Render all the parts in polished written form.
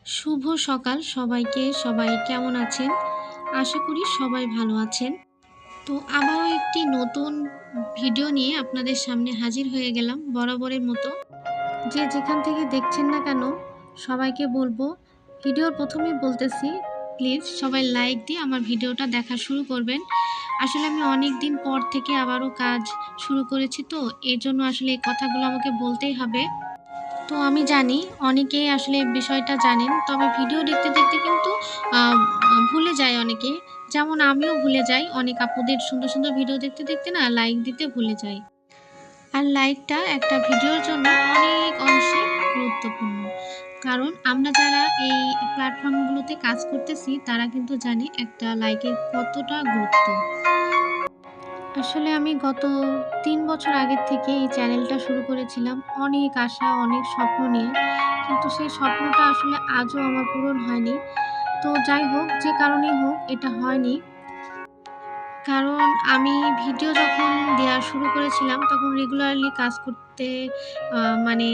শুভ সকাল সবাইকে। সবাই কেমন আছেন? আশা করি সবাই ভালো আছেন। তো আবারও একটি নতুন ভিডিও নিয়ে আপনাদের সামনে হাজির হয়ে গেলাম বরাবরের মতো। যে যেখান থেকে দেখছেন না কেন সবাইকে বলবো, ভিডিওর ১ম এই বলতেছি প্লিজ সবাই লাইক দিয়ে আমার ভিডিওটা দেখা শুরু করবেন। আসলে আমি অনেকদিন পর থেকে আবারও কাজ শুরু করেছি, তো এজন্য আসলে এই কথাগুলো আমাকে বলতেই হবে। তো আমি জানি অনেকেই আসলে বিষয়টা জানেন। তবে ভিডিও দেখতে, দেখতে কিন্তু আ ভুলে যায় অনেকে। যেমন আমিও ভুলে যাই। অনেক আপুদের সুন্দর, সুন্দর ভিডিও দেখতে, দেখতে না লাইক দিতে ভুলে যাই। আর লাইকটা একটা ভিডিওর জন্য অনেক অংশে গুরুত্বপূর্ণ। কারণ আমরা যারা এই প্ল্যাটফর্মগুলোতে কাজ করতেছি তারা কিন্তু জানে একটা লাইকের কতটা গুরুত্ব। আসলে আমি গত ৩ বছর আগের থেকে এই চ্যানেলটা শুরু করেছিলাম অনেক আশা, অনেক স্বপ্ন নিয়ে। কিন্তু সেই স্বপ্নটা আসলে আজও আমার পূরণ হয়নি। তো যাই হোক, যে কারণেই হোক এটা হয়নি। কারণ আমি ভিডিও যখন দেয়া শুরু করেছিলাম তখন রেগুলারলি কাজ করতে আ মানে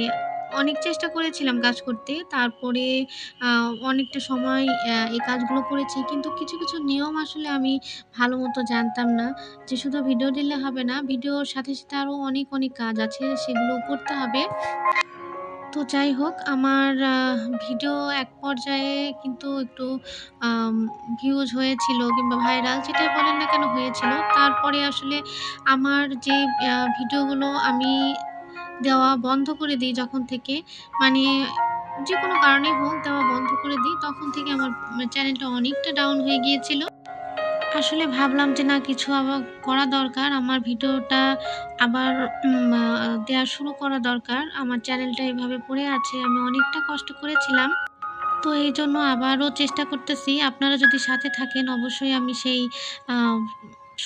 অনেক চেষ্টা করেছিলাম কাজ করতে। তারপরে আ অনেকটা সময় এই কাজগুলো করেছি। কিন্তু কিছু, কিছু নিয়ম আসলে আমি ভালোমতো জানতাম না যে শুধু ভিডিও দিলে হবে না। ভিডিওর সাথে, সাথে আরো অনেক, অনেক কাজ আছে সেগুলোও করতে হবে। তো যাই হোক, আমার ভিডিও এক পর্যায়ে কিন্তু একটু আম ভিউজ হয়েছিল কিংবা ভাইরাল যেটাই বলেন না কেন হয়েছিল। তারপরে আসলে আমার যে ভিডিওগুলো আমি দেওয়া বন্ধ করে দিই যখন থেকে, মানে যেকোনো কারণেই হোক দেওয়া বন্ধ করে দিই, তখন থেকে আমার চ্যানেলটা অনেকটা ডাউন হয়ে গিয়েছিল। আসলে ভাবলাম যে না, কিছু আবার করা দরকার। আমার ভিডিওটা আবার দেয়া শুরু করা দরকার। আমার চ্যানেলটা এভাবে পড়ে আছে। আমি অনেকটা কষ্ট করেছিলাম। তো এইজন্য আবারও চেষ্টা করতেছি। আপনারা যদি সাথে থাকেন অবশ্যই আমি সেই আ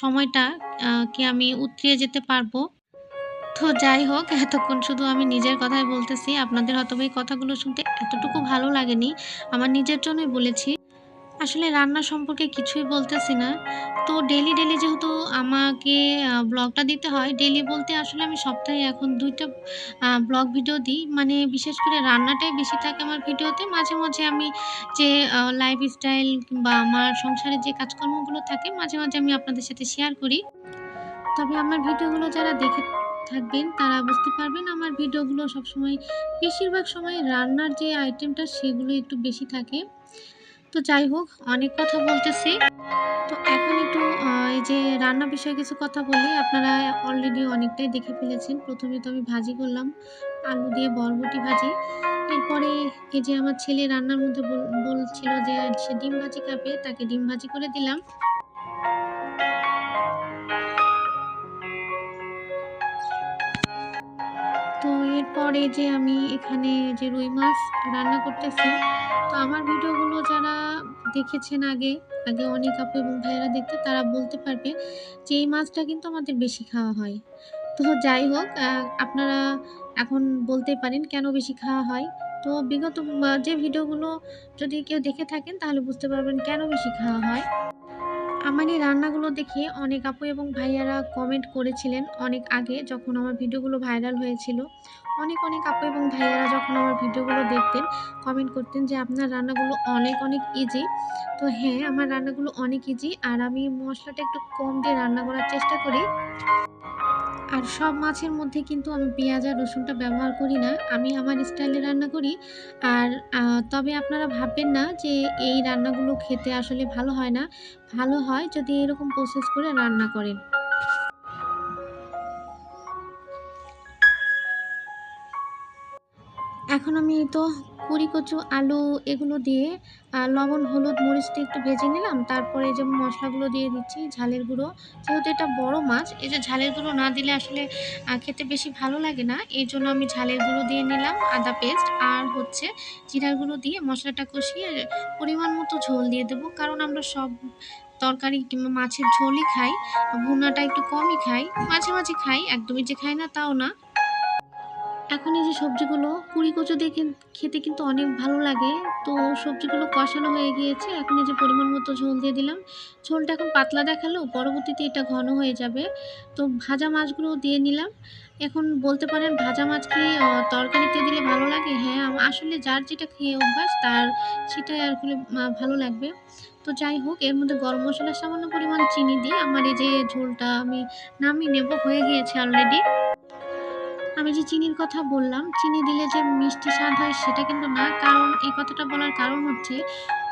সময়টা কে আমি উতরিয়ে যেতে পারবো। তো যাই হোক, এতক্ষণ শুধু আমি নিজের কথাই বলতেছি। আপনাদের হয়তোবা এই কথাগুলো শুনতে এতটুকু ভালো লাগেনি। আমার নিজের জন্যই বলেছি। আসলে রান্না সম্পর্কে কিছুই বলতেছি না। তো ডেইলি, ডেইলি যেহেতু আমাকে ব্লগটা দিতে হয়, ডেইলি বলতে আসলে আমি সপ্তাহে এখন ২ টা ব্লগ ভিডিও দিই। মানে বিশেষ করে রান্নাটাই বেশি থাকে আমার ভিডিওতে। মাঝে, মাঝে আমি যে লাইফস্টাইল কিংবা আমার সংসারের যে কাজকর্মগুলো থাকে মাঝে, মাঝে আমি আপনাদের সাথে শেয়ার করি। তবে আমার ভিডিওগুলো যারা দেখে থাকবেন তারা বুঝতে পারবেন আমার ভিডিওগুলো সবসময় বেশিরভাগ সময় রান্নার যে আইটেমটা সেগুলো একটু বেশি থাকে। তো যাই হোক, অনেক কথা বলতেছি। তো এখন একটু এই যে রান্না বিষয়ে কিছু কথা বলি। আপনারা অলরেডি অনেকটাই দেখে ফেলেছেন। ১ম এ তো আমি ভাজি করলাম। আলু দিয়ে বরবটি ভাজি। এরপরে এই যে আমার ছেলে রান্নার মধ্যে বলছিল যে সে ডিম ভাজি খাবে, তাকে ডিম ভাজি করে দিলাম। তো এরপরে যে আমি এখানে যে রুই মাছ রান্না করতেছি। তো আমার ভিডিওগুলো যারা দেখেছেন আগে, আগে অনেক আপু এবং ভাইয়েরা দেখতো তারা বলতে পারবে যে এই মাছটা কিন্তু আমাদের বেশি খাওয়া হয়। তো যাই হোক, আপনারা এখন বলতেই পারেন কেন বেশি খাওয়া হয়? তো বিগত যে ভিডিওগুলো যদি কেউ দেখে থাকেন তাহলে বুঝতে পারবেন কেন বেশি খাওয়া হয়। আমার এই রান্নাগুলো দেখে অনেক আপু এবং ভাইয়ারা কমেন্ট করেছিলেন অনেক আগে যখন আমার ভিডিওগুলো ভাইরাল হয়েছিল। অনেক, অনেক আপু এবং ভাইয়ারা যখন আমার ভিডিওগুলো দেখতেন কমেন্ট করতেন যে আপনার রান্নাগুলো অনেক, অনেক ইজি। তো হ্যাঁ, আমার রান্নাগুলো অনেক ইজি আর আমি মসলাটা একটু কম দিয়ে রান্না করার চেষ্টা করি। আর সব মাছের মধ্যে কিন্তু আমি পেঁয়াজ আর রসুনটা ব্যবহার করি না। আমি আমার স্টাইলে রান্না করি। আর তবে আপনারা ভাববেন না যে এই রান্নাগুলো খেতে আসলে ভালো হয় না। ভালো হয় যদি এরকম প্রসেস করে রান্না করেন। এখন আমি এই তো কুড়ি-কচু আলু এগুলো দিয়ে লবণ, হলুদ, মরিচ দিয়ে একটু ভেজে নিলাম। তারপরে এই যে মসলাগুলো দিয়ে দিচ্ছি, ঝালের গুঁড়ো। যেহেতু এটা বড় মাছ, এই যে ঝালের গুঁড়ো না দিলে আসলে খেতে বেশি ভালো লাগে না। এজন্য আমি ঝালের গুঁড়ো দিয়ে নিলাম, আদা পেস্ট আর হচ্ছে জিরার গুঁড়ো দিয়ে মসলাটা কষিয়ে পরিমাণ মতো ঝোল দিয়ে দেবো। কারণ আমরা সব তরকারি কিংবা মাছের ঝোলই খাই। ভুনাটা একটু কমই খাই। মাঝে, মাঝে খাই, একদমই যে খাই না তাও না। এখন এই যে সবজিগুলো কুড়ি-কচু দিয়ে খেতে কিন্তু অনেক ভালো লাগে। তো সবজিগুলো কষানো হয়ে গিয়েছে। এখন এই যে পরিমাণ মতো ঝোল দিয়ে দিলাম। ঝোলটা এখন পাতলা দেখালেও পরবর্তীতে এটা ঘন হয়ে যাবে। তো ভাজা মাছগুলোও দিয়ে নিলাম। এখন বলতে পারেন ভাজা মাছ কি তরকারিতে দিলে ভালো লাগে? হ্যাঁ, আসলে যার যেটা খেয়ে অভ্যাস তার সেটাই আসলে ভালো লাগবে। তো যাই হোক এর মধ্যে গরম মসলার সামান্য পরিমাণ চিনি দিয়ে আমার এই যে ঝোলটা আমি নামিয়ে নেব হয়ে গিয়েছে অলরেডি। আমি যে চিনির কথা বললাম, চিনি দিলে যে মিষ্টি স্বাদ হয় সেটা কিন্তু না। কারণ এই কথাটা বলার কারণ হচ্ছে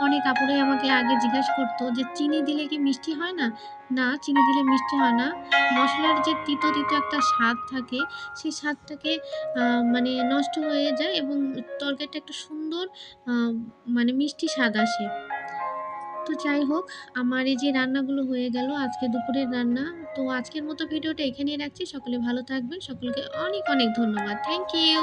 অনেক আপুরাই আমাকে আগে জিজ্ঞাসা করত যে, "চিনি দিলে কি মিষ্টি হয় না?" না, চিনি দিলে মিষ্টি হয় না। মসলার যে তিতো, তিতো একটা স্বাদ থাকে সেই স্বাদটাকে আ মানে নষ্ট হয়ে যায় এবং তরকারিটা একটা সুন্দর আ মানে মিষ্টি স্বাদ আসে। তো যাই হোক, আমার এই যে রান্নাগুলো হয়ে গেল আজকে দুপুরের রান্না। তো আজকের মতো ভিডিওটা এখানেই রাখছি। সকলে ভালো থাকবেন। সকলকে অনেক, অনেক ধন্যবাদ। Thank you.